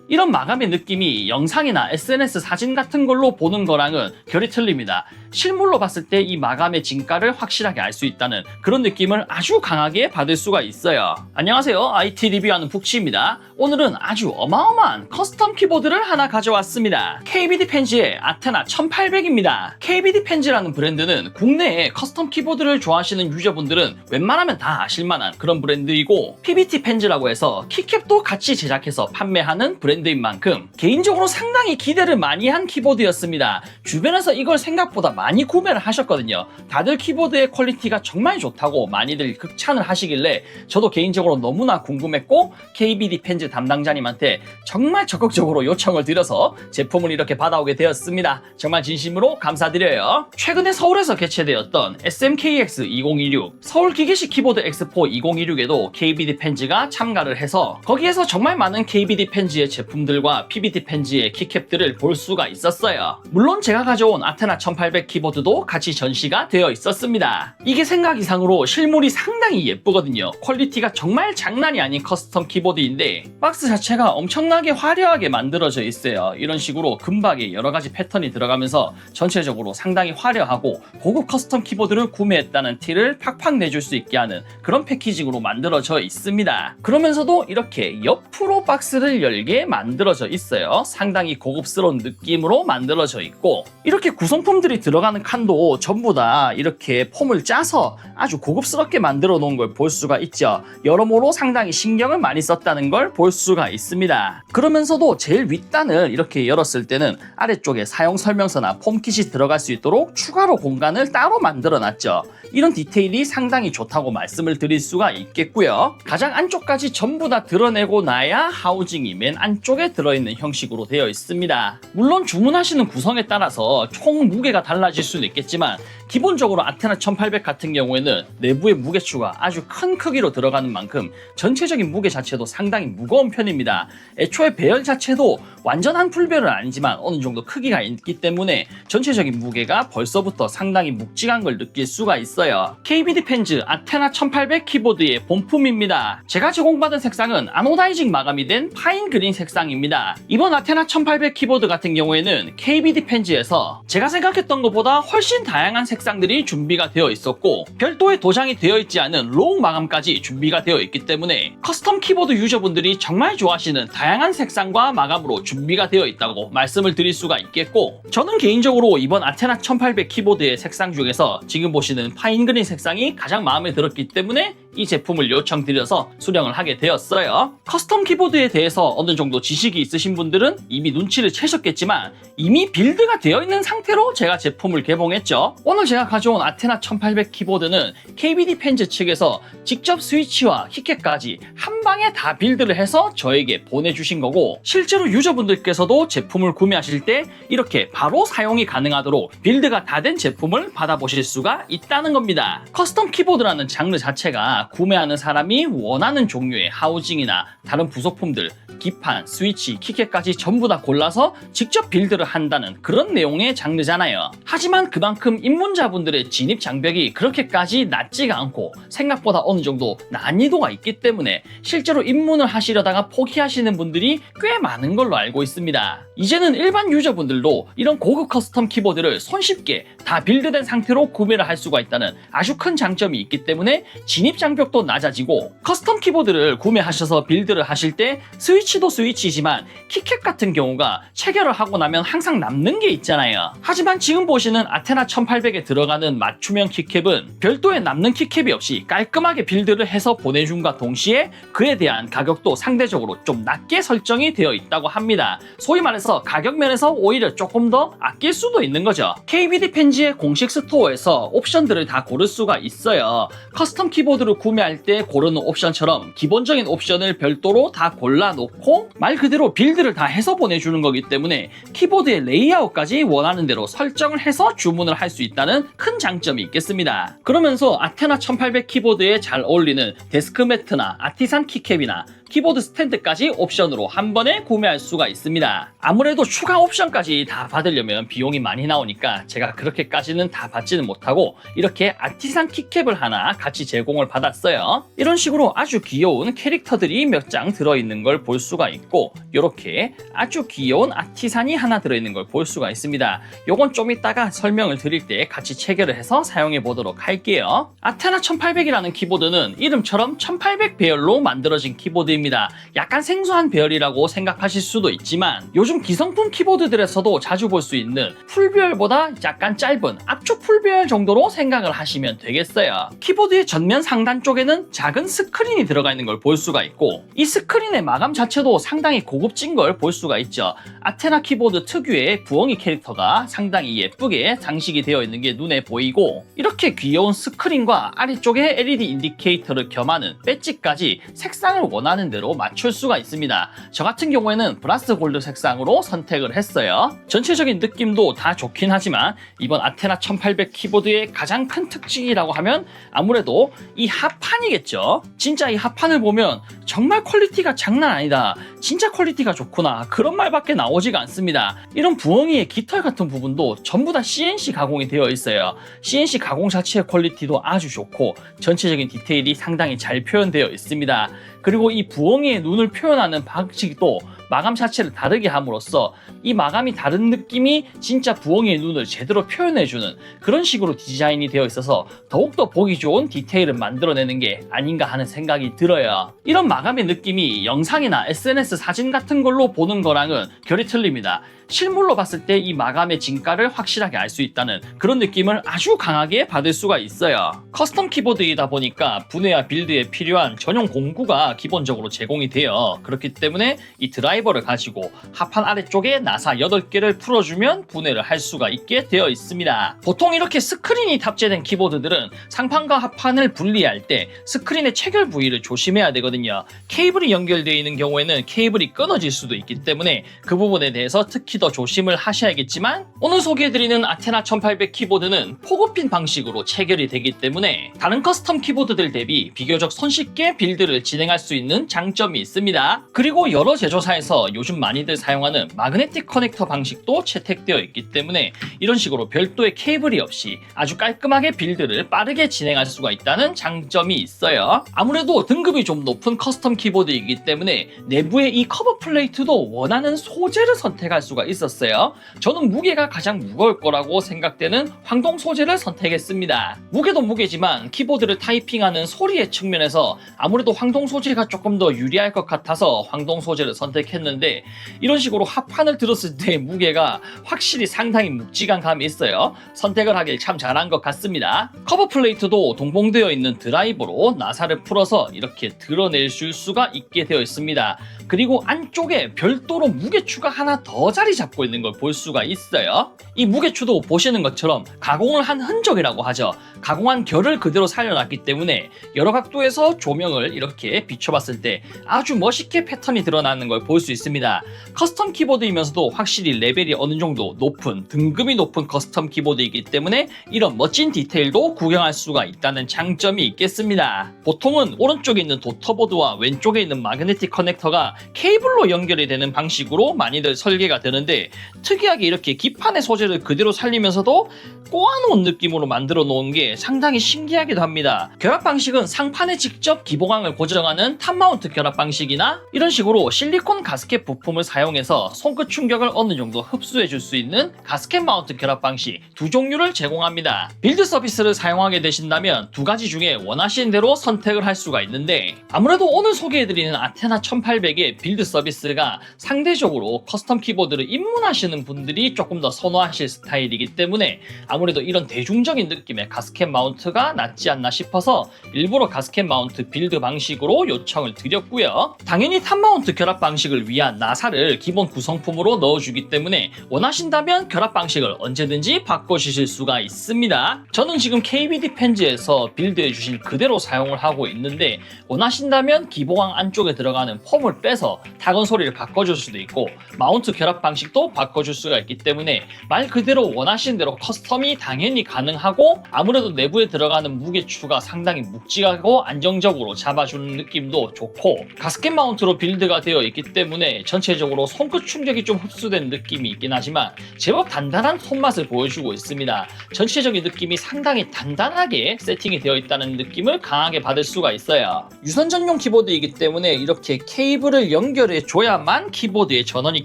이런 마감의 느낌이 영상이나 SNS 사진 같은 걸로 보는 거랑은 결이 틀립니다. 실물로 봤을 때 이 마감의 진가를 확실하게 알 수 있다는 그런 느낌을 아주 강하게 받을 수가 있어요. 안녕하세요, IT 리뷰하는 북치입니다. 오늘은 아주 어마어마한 커스텀 키보드를 하나 가져왔습니다. KBD 펜지의 아테나 1800입니다. KBD 펜지라는 브랜드는 국내에 커스텀 키보드를 좋아하시는 유저분들은 웬만하면 다 아실만한 그런 브랜드이고, PBT 펜지라고 해서 키캡도 같이 제작해서 판매하는 브랜드인 만큼 개인적으로 상당히 기대를 많이 한 키보드였습니다. 주변에서 이걸 생각보다 많이 구매를 하셨거든요. 다들 키보드의 퀄리티가 정말 좋다고 많이들 극찬을 하시길래 저도 개인적으로 너무나 궁금했고, KBD 펜지 담당자님한테 정말 적극적으로 요청을 드려서 제품을 이렇게 받아오게 되었습니다. 정말 진심으로 감사드려요. 최근에 서울에서 개최되었던 SMKX 2026 서울 기계식 키보드 엑스포 2026에도 KBD 펜지가 참가를 해서 거기에서 정말 많은 KBD 펜지의 제품들과 PBT 펜지의 키캡들을 볼 수가 있었어요. 물론 제가 가져온 아테나 1800 키보드도 같이 전시가 되어 있었습니다. 이게 생각 이상으로 실물이 상당히 예쁘거든요. 퀄리티가 정말 장난이 아닌 커스텀 키보드인데 박스 자체가 엄청나게 화려하게 만들어져 있어요. 이런 식으로 금박에 여러가지 패턴이 들어가면서 전체적으로 상당히 화려하고 고급 커스텀 키보드를 구매했다는 티를 팍팍 내줄 수 있게 하는 그런 패키징으로 만들어져 있습니다. 그러면서도 이렇게 옆으로 박스를 열게 만들어져 있어요. 상당히 고급스러운 느낌으로 만들어져 있고, 이렇게 구성품들이 들어가는 칸도 전부 다 이렇게 폼을 짜서 아주 고급스럽게 만들어 놓은 걸 볼 수가 있죠. 여러모로 상당히 신경을 많이 썼다는 걸 볼 수가 있습니다. 그러면서도 제일 윗단을 이렇게 열었을 때는 아래쪽에 사용 설명서나 폼킷이 들어갈 수 있도록 추가로 공간을 따로 만들어 놨죠. 이런 디테일이 상당히 좋다고 말씀을 드릴 수가 있겠고요. 가장 안쪽까지 전부 다 드러내고 나야 하우징이 맨 안쪽에 들어있는 형식으로 되어 있습니다. 물론 주문하시는 구성에 따라서 총 무게가 달라질 수는 있겠지만 기본적으로 아테나 1800 같은 경우에는 내부의 무게추가 아주 큰 크기로 들어가는 만큼 전체적인 무게 자체도 상당히 무거운 편입니다. 애초에 배열 자체도 완전한 풀배열은 아니지만 어느 정도 크기가 있기 때문에 전체적인 무게가 벌써부터 상당히 묵직한 걸 느낄 수가 있어요. KBD 펜즈 아테나 1800 키보드의 본품입니다. 제가 제공받은 색상은 아노다이징 마감이 된 파인 그린 색상입니다. 이번 아테나 1800 키보드 같은 경우에는 KBD 펜즈에서 제가 생각했던 것보다 훨씬 다양한 색상들이 준비가 되어 있었고, 별도의 도장이 되어 있지 않은 로우 마감까지 준비가 되어 있기 때문에 커스텀 키보드 유저분들이 정말 좋아하시는 다양한 색상과 마감으로 준비가 되어 있다고 말씀을 드릴 수가 있겠고, 저는 개인적으로 이번 아테나 1800 키보드의 색상 중에서 지금 보시는 파인 그린 색상이 가장 마음에 들었기 때문에 이 제품을 요청드려서 수령을 하게 되었어요. 커스텀 키보드에 대해서 어느 정도 지식이 있으신 분들은 이미 눈치를 채셨겠지만 이미 빌드가 되어 있는 상태로 제가 제품을 개봉했죠. 오늘 제가 가져온 아테나 1800 키보드는 KBD 펜즈 측에서 직접 스위치와 키캡까지 한 방에 다 빌드를 해서 저에게 보내주신 거고, 실제로 유저분들께서도 제품을 구매하실 때 이렇게 바로 사용이 가능하도록 빌드가 다 된 제품을 받아보실 수가 있다는 겁니다. 커스텀 키보드라는 장르 자체가 구매하는 사람이 원하는 종류의 하우징이나 다른 부속품들, 기판, 스위치, 키캡까지 전부 다 골라서 직접 빌드를 한다는 그런 내용의 장르잖아요. 하지만 그만큼 입문자분들의 진입 장벽이 그렇게까지 낮지가 않고 생각보다 어느 정도 난이도가 있기 때문에 실제로 입문을 하시려다가 포기하시는 분들이 꽤 많은 걸로 알고 있습니다. 이제는 일반 유저분들도 이런 고급 커스텀 키보드를 손쉽게 다 빌드된 상태로 구매를 할 수가 있다는 아주 큰 장점이 있기 때문에 진입 장벽도 낮아지고, 커스텀 키보드를 구매하셔서 빌드를 하실 때 스위치도 스위치지만 키캡 같은 경우가 체결을 하고 나면 항상 남는 게 있잖아요. 하지만 지금 보시는 아테나 1800에 들어가는 맞춤형 키캡은 별도의 남는 키캡이 없이 깔끔하게 빌드를 해서 보내준과 동시에 그에 대한 가격도 상대적으로 좀 낮게 설정이 되어 있다고 합니다. 소위 말해서 가격 면에서 오히려 조금 더 아낄 수도 있는 거죠. KBD 펜지의 공식 스토어에서 옵션들을 다 고를 수가 있어요. 커스텀 키보드를 구매할 때 고르는 옵션처럼 기본적인 옵션을 별도로 다 골라놓고 말 그대로 빌드를 다 해서 보내주는 거기 때문에 키보드의 레이아웃까지 원하는 대로 설정을 해서 주문을 할 수 있다는 큰 장점이 있겠습니다. 그러면서 아테나 1800 키보드에 잘 어울리는 데스크 매트나 아티산 키캡이나 키보드 스탠드까지 옵션으로 한 번에 구매할 수가 있습니다. 아무래도 추가 옵션까지 다 받으려면 비용이 많이 나오니까 제가 그렇게까지는 다 받지는 못하고 이렇게 아티산 키캡을 하나 같이 제공을 받아 받았어요. 이런 식으로 아주 귀여운 캐릭터들이 몇 장 들어있는 걸 볼 수가 있고, 이렇게 아주 귀여운 아티산이 하나 들어있는 걸 볼 수가 있습니다. 요건 좀 이따가 설명을 드릴 때 같이 체결을 해서 사용해 보도록 할게요. 아테나 1800이라는 키보드는 이름처럼 1800 배열로 만들어진 키보드입니다. 약간 생소한 배열이라고 생각하실 수도 있지만 요즘 기성품 키보드들에서도 자주 볼 수 있는 풀배열보다 약간 짧은 앞쪽 풀배열 정도로 생각을 하시면 되겠어요. 키보드의 전면 상단 쪽에는 작은 스크린이 들어가 있는 걸 볼 수가 있고, 이 스크린의 마감 자체도 상당히 고급진 걸 볼 수가 있죠. 아테나 키보드 특유의 부엉이 캐릭터가 상당히 예쁘게 장식이 되어 있는 게 눈에 보이고, 이렇게 귀여운 스크린과 아래쪽에 LED 인디케이터를 겸하는 배지까지 색상을 원하는 대로 맞출 수가 있습니다. 저 같은 경우에는 브라스 골드 색상으로 선택을 했어요. 전체적인 느낌도 다 좋긴 하지만 이번 아테나 1800 키보드의 가장 큰 특징이라고 하면 아무래도 이 하판이겠죠. 진짜 이 하판을 보면 정말 퀄리티가 장난 아니다, 진짜 퀄리티가 좋구나, 그런 말밖에 나오지가 않습니다. 이런 부엉이의 깃털 같은 부분도 전부 다 CNC 가공이 되어 있어요. CNC 가공 자체의 퀄리티도 아주 좋고 전체적인 디테일이 상당히 잘 표현되어 있습니다. 그리고 이 부엉이의 눈을 표현하는 방식도 마감 자체를 다르게 함으로써 이 마감이 다른 느낌이 진짜 부엉이의 눈을 제대로 표현해주는 그런 식으로 디자인이 되어 있어서 더욱더 보기 좋은 디테일을 만들어내는 게 아닌가 하는 생각이 들어요. 이런 마감의 느낌이 영상이나 SNS 사진 같은 걸로 보는 거랑은 결이 틀립니다. 실물로 봤을 때 이 마감의 진가를 확실하게 알 수 있다는 그런 느낌을 아주 강하게 받을 수가 있어요. 커스텀 키보드이다 보니까 분해와 빌드에 필요한 전용 공구가 기본적으로 제공이 되어 그렇기 때문에 이 드라이버를 가지고 하판 아래쪽에 나사 8개를 풀어주면 분해를 할 수가 있게 되어 있습니다. 보통 이렇게 스크린이 탑재된 키보드들은 상판과 하판을 분리할 때 스크린의 체결 부위를 조심해야 되거든요. 케이블이 연결되어 있는 경우에는 케이블이 끊어질 수도 있기 때문에 그 부분에 대해서 특히 더 조심을 하셔야겠지만, 오늘 소개해드리는 아테나 1800 키보드는 포그핀 방식으로 체결이 되기 때문에 다른 커스텀 키보드들 대비 비교적 손쉽게 빌드를 진행할 수 있는 장점이 있습니다. 그리고 여러 제조사에서 요즘 많이들 사용하는 마그네틱 커넥터 방식도 채택되어 있기 때문에 이런 식으로 별도의 케이블이 없이 아주 깔끔하게 빌드를 빠르게 진행할 수가 있다는 장점이 있어요. 아무래도 등급이 좀 높은 커스텀 키보드이기 때문에 내부의 이 커버 플레이트도 원하는 소재를 선택할 수가 있었어요. 저는 무게가 가장 무거울 거라고 생각되는 황동 소재를 선택했습니다. 무게도 무게지만 키보드를 타이핑하는 소리의 측면에서 아무래도 황동 소재가 조금 더 유리할 것 같아서 황동 소재를 선택했는데, 이런 식으로 합판을 들었을 때 무게가 확실히 상당히 묵직한 감이 있어요. 선택을 하길 참 잘한 것 같습니다. 커버 플레이트도 동봉되어 있는 드라이버로 나사를 풀어서 이렇게 드러낼 수가 있게 되어 있습니다. 그리고 안쪽에 별도로 무게추가 하나 더 자리 잡고 있는 걸 볼 수가 있어요. 이 무게추도 보시는 것처럼 가공을 한 흔적이라고 하죠. 가공한 결을 그대로 살려놨기 때문에 여러 각도에서 조명을 이렇게 비춰봤을 때 아주 멋있게 패턴이 드러나는 걸 볼 수 있습니다. 커스텀 키보드이면서도 확실히 레벨이 어느 정도 높은, 등급이 높은 커스텀 키보드이기 때문에 이런 멋진 디테일도 구경할 수가 있다는 장점이 있겠습니다. 보통은 오른쪽에 있는 도터보드와 왼쪽에 있는 마그네틱 커넥터가 케이블로 연결이 되는 방식으로 많이들 설계가 되는데, 특이하게 이렇게 기판의 소재를 그대로 살리면서도 꼬아놓은 느낌으로 만들어 놓은 게 상당히 신기하기도 합니다. 결합 방식은 상판에 직접 기봉항을 고정하는 탑 마운트 결합 방식이나 이런 식으로 실리콘 가스켓 부품을 사용해서 손끝 충격을 어느 정도 흡수해 줄 수 있는 가스켓 마운트 결합 방식 두 종류를 제공합니다. 빌드 서비스를 사용하게 되신다면 두 가지 중에 원하시는 대로 선택을 할 수가 있는데, 아무래도 오늘 소개해드리는 아테나 1800의 빌드 서비스가 상대적으로 커스텀 키보드를 입문하시는 분들이 조금 더 선호하실 스타일이기 때문에 아무래도 이런 대중적인 느낌의 가스켓 마운트가 낫지 않나 싶어서 일부러 가스켓 마운트 빌드 방식으로 요청을 드렸고요. 당연히 탑 마운트 결합 방식을 위한 나사를 기본 구성품으로 넣어주기 때문에 원하신다면 결합 방식을 언제든지 바꿔주실 수가 있습니다. 저는 지금 KBD 펜즈에서 빌드해주신 그대로 사용을 하고 있는데, 원하신다면 기봉항 안쪽에 들어가는 폼을 빼서 타건 소리를 바꿔줄 수도 있고 마운트 결합 방식도 바꿔줄 수가 있기 때문에 말 그대로 원하시는 대로 커스텀이 당연히 가능하고, 아무래도 내부에 들어가는 무게추가 상당히 묵직하고 안정적으로 잡아주는 느낌도 느낌도 좋고 가스켓 마운트로 빌드가 되어 있기 때문에 전체적으로 손끝 충격이 좀 흡수된 느낌이 있긴 하지만 제법 단단한 손맛을 보여주고 있습니다. 전체적인 느낌이 상당히 단단하게 세팅이 되어 있다는 느낌을 강하게 받을 수가 있어요. 유선 전용 키보드이기 때문에 이렇게 케이블을 연결해 줘야만 키보드의 전원이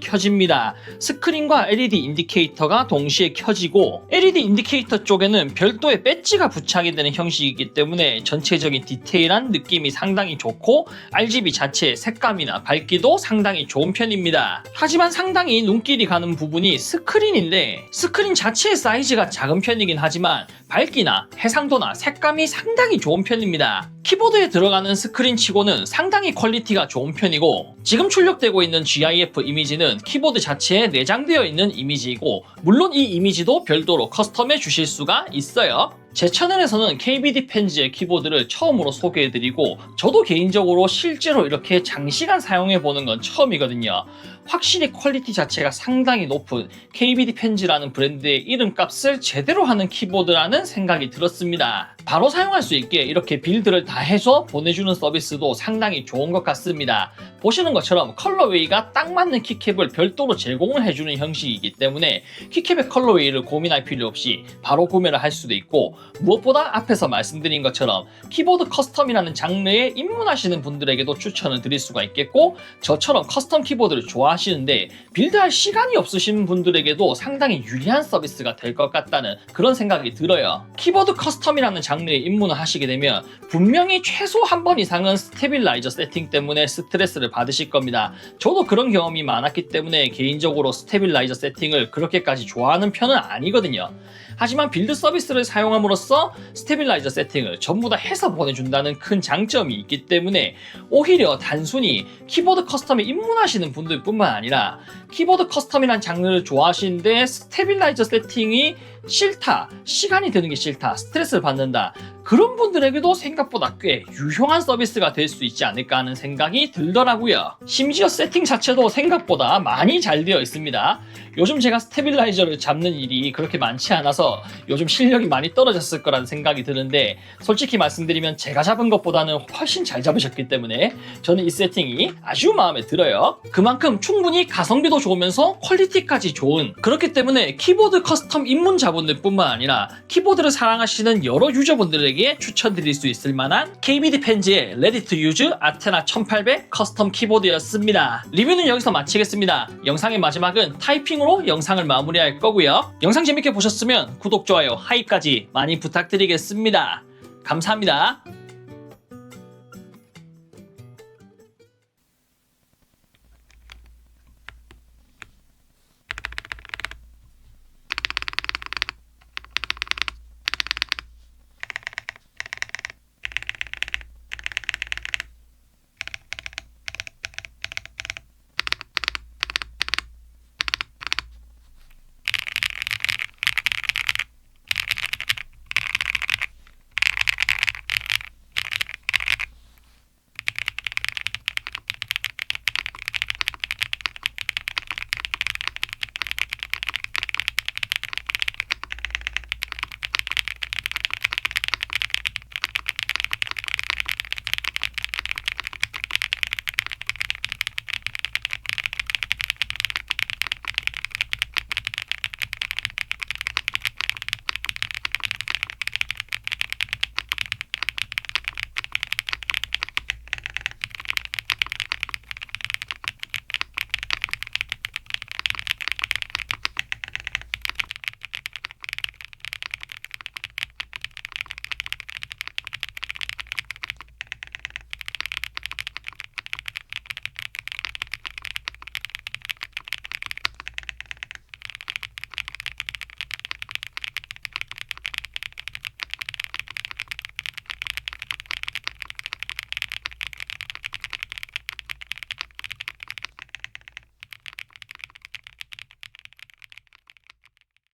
켜집니다. 스크린과 LED 인디케이터가 동시에 켜지고 LED 인디케이터 쪽에는 별도의 배지가 부착이 되는 형식이기 때문에 전체적인 디테일한 느낌이 상당히 좋고 RGB 자체의 색감이나 밝기도 상당히 좋은 편입니다. 하지만 상당히 눈길이 가는 부분이 스크린인데 스크린 자체의 사이즈가 작은 편이긴 하지만 밝기나 해상도나 색감이 상당히 좋은 편입니다. 키보드에 들어가는 스크린 치고는 상당히 퀄리티가 좋은 편이고 지금 출력되고 있는 GIF 이미지는 키보드 자체에 내장되어 있는 이미지이고 물론 이 이미지도 별도로 커스텀해 주실 수가 있어요. 제 채널에서는 KBD 펜즈의 키보드를 처음으로 소개해드리고 저도 개인적으로 실제로 이렇게 장시간 사용해보는 건 처음이거든요. 확실히 퀄리티 자체가 상당히 높은 KBD 펜즈라는 브랜드의 이름값을 제대로 하는 키보드라는 생각이 들었습니다. 바로 사용할 수 있게 이렇게 빌드를 다 해서 보내주는 서비스도 상당히 좋은 것 같습니다. 보시는 것처럼 컬러웨이가 딱 맞는 키캡을 별도로 제공을 해주는 형식이기 때문에 키캡의 컬러웨이를 고민할 필요 없이 바로 구매를 할 수도 있고 무엇보다 앞에서 말씀드린 것처럼 키보드 커스텀이라는 장르에 입문하시는 분들에게도 추천을 드릴 수가 있겠고 저처럼 커스텀 키보드를 좋아하시는데 빌드할 시간이 없으신 분들에게도 상당히 유리한 서비스가 될 것 같다는 그런 생각이 들어요. 키보드 커스텀이라는 장르에 입문을 하시게 되면 분명히 최소 한 번 이상은 스테빌라이저 세팅 때문에 스트레스를 받으실 겁니다. 저도 그런 경험이 많았기 때문에 개인적으로 스테빌라이저 세팅을 그렇게까지 좋아하는 편은 아니거든요. 하지만 빌드 서비스를 사용함으로써 스테빌라이저 세팅을 전부 다 해서 보내준다는 큰 장점이 있기 때문에 오히려 단순히 키보드 커스텀에 입문하시는 분들 뿐만 아니라 키보드 커스텀이란 장르를 좋아하시는데 스테빌라이저 세팅이 싫다, 시간이 드는 게 싫다, 스트레스를 받는다 그런 분들에게도 생각보다 꽤 유용한 서비스가 될 수 있지 않을까 하는 생각이 들더라고요. 심지어 세팅 자체도 생각보다 많이 잘 되어 있습니다. 요즘 제가 스테빌라이저를 잡는 일이 그렇게 많지 않아서 요즘 실력이 많이 떨어졌을 거라는 생각이 드는데 솔직히 말씀드리면 제가 잡은 것보다는 훨씬 잘 잡으셨기 때문에 저는 이 세팅이 아주 마음에 들어요. 그만큼 충분히 가성비도 좋으면서 퀄리티까지 좋은 그렇기 때문에 키보드 커스텀 입문자분들 뿐만 아니라 키보드를 사랑하시는 여러 유저분들에게 추천드릴 수 있을 만한 KBD 펜즈의 Ready to Use 아테나 1800 커스텀 키보드였습니다. 리뷰는 여기서 마치겠습니다. 영상의 마지막은 타이핑으로 영상을 마무리할 거고요. 영상 재밌게 보셨으면 구독, 좋아요, 하이까지 많이 부탁드리겠습니다. 감사합니다.